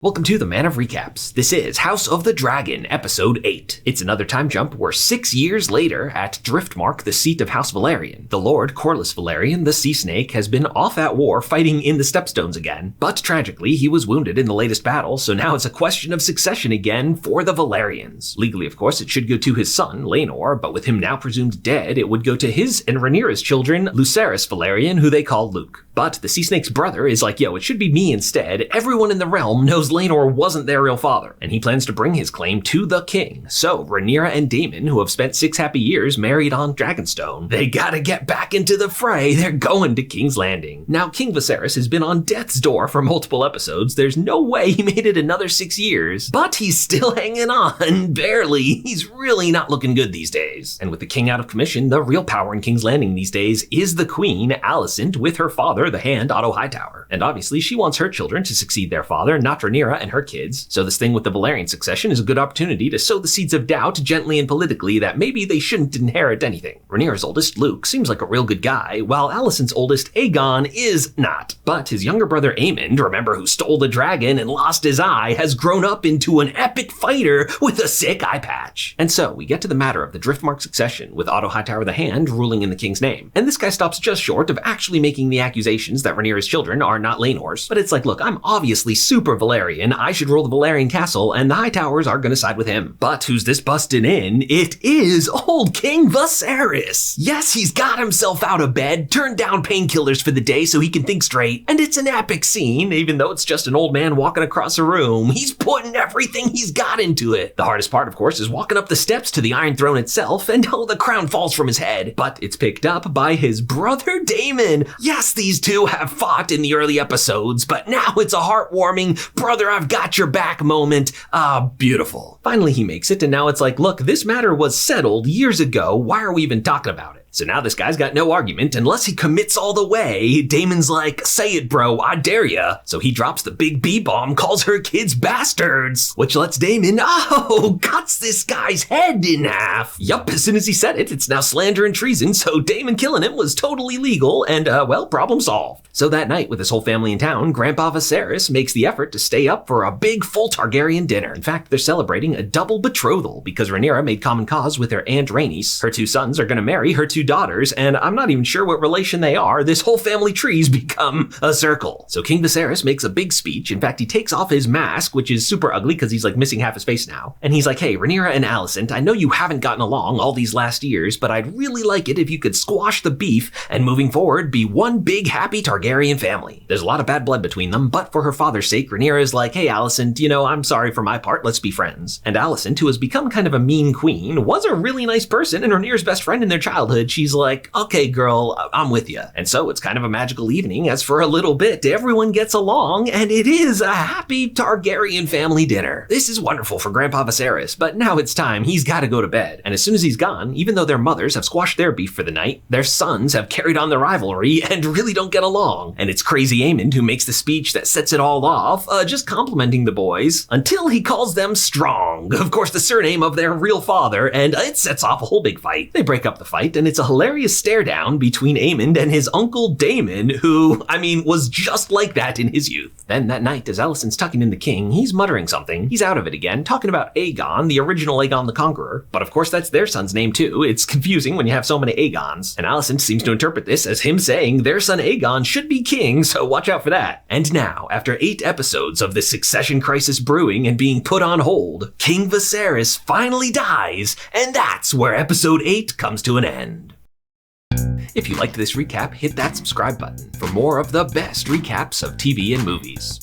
Welcome to the Man of Recaps. This is House of the Dragon, Episode 8. It's another time jump where 6 years later, at Driftmark, the seat of House Velaryon, the Lord Corlys Velaryon, the Sea Snake, has been off at war fighting in the Stepstones again. But tragically, he was wounded in the latest battle, so now it's a question of succession again for the Velaryons. Legally, of course, it should go to his son, Laenor, but with him now presumed dead, it would go to his and Rhaenyra's children, Lucerys Velaryon, who they call Luke. But the Sea Snake's brother is like, yo, it should be me instead. Everyone in the realm knows Laenor wasn't their real father, and he plans to bring his claim to the king. So Rhaenyra and Daemon, who have spent 6 happy years married on Dragonstone, they gotta get back into the fray. They're going to King's Landing. Now, King Viserys has been on death's door for multiple episodes. There's no way he made it another 6 years, but he's still hanging on, barely. He's really not looking good these days. And with the king out of commission, the real power in King's Landing these days is the queen, Alicent, with her father, the Hand, Otto Hightower. And obviously, she wants her children to succeed their father, not Rhaenyra and her kids. So this thing with the Velaryon succession is a good opportunity to sow the seeds of doubt gently and politically that maybe they shouldn't inherit anything. Rhaenyra's oldest, Luke, seems like a real good guy, while Alicent's oldest, Aegon, is not. But his younger brother Aemond, remember, who stole the dragon and lost his eye, has grown up into an epic fighter with a sick eye patch. And so we get to the matter of the Driftmark succession, with Otto Hightower the Hand ruling in the king's name. And this guy stops just short of actually making the accusations that Rhaenyra's children are not Laenor's. But it's like, look, I'm obviously super Velaryon, I should rule the Velaryon castle, and the Hightowers are gonna side with him. But who's this busting in? It is old King Viserys! Yes, he's got himself out of bed, turned down painkillers for the day so he can think straight, and it's an epic scene, even though it's just an old man walking across a room. He's putting everything he's got into it. The hardest part, of course, is walking up the steps to the Iron Throne itself, and the crown falls from his head. But it's picked up by his brother Daemon. Yes, these two have fought in the early episodes, but now it's a heartwarming, brother, I've got your back moment. Beautiful. Finally, he makes it, and now it's like, look, this matter was settled years ago. Why are we even talking about it? So now this guy's got no argument unless he commits all the way. Damon's like, say it, bro, I dare ya. So he drops the big B-bomb, calls her kids bastards, which lets Daemon, cuts this guy's head in half. Yup, as soon as he said it, it's now slander and treason, so Daemon killing him was totally legal, and problem solved. So that night, with his whole family in town, Grandpa Viserys makes the effort to stay up for a big full Targaryen dinner. In fact, they're celebrating a double betrothal because Rhaenyra made common cause with her Aunt Rhaenys. Her 2 sons are gonna marry her 2 daughters, and I'm not even sure what relation they are. This whole family tree's become a circle. So King Viserys makes a big speech. In fact, he takes off his mask, which is super ugly because he's like missing half his face now. And he's like, hey, Rhaenyra and Alicent, I know you haven't gotten along all these last years, but I'd really like it if you could squash the beef and moving forward be one big happy Targaryen family. There's a lot of bad blood between them, but for her father's sake, Rhaenyra is like, hey, Alicent, I'm sorry for my part, let's be friends. And Alicent, who has become kind of a mean queen, was a really nice person and Rhaenyra's best friend in their childhood. She's like, okay, girl, I'm with you. And so it's kind of a magical evening, as for a little bit, everyone gets along, and it is a happy Targaryen family dinner. This is wonderful for Grandpa Viserys, but now it's time. He's got to go to bed. And as soon as he's gone, even though their mothers have squashed their beef for the night, their sons have carried on the rivalry and really don't get along. And it's crazy Aemond who makes the speech that sets it all off, just complimenting the boys, until he calls them strong. Of course, the surname of their real father, and it sets off a whole big fight. They break up the fight, and it's a hilarious stare down between Aemond and his uncle Daemon, who, was just like that in his youth. Then that night, as Alicent's tucking in the king, he's muttering something. He's out of it again, talking about Aegon, the original Aegon the Conqueror. But of course, that's their son's name too. It's confusing when you have so many Aegons. And Alicent seems to interpret this as him saying their son Aegon should be king, so watch out for that. And now, after 8 episodes of this succession crisis brewing and being put on hold, King Viserys finally dies, and that's where episode 8 comes to an end. If you liked this recap, hit that subscribe button for more of the best recaps of TV and movies.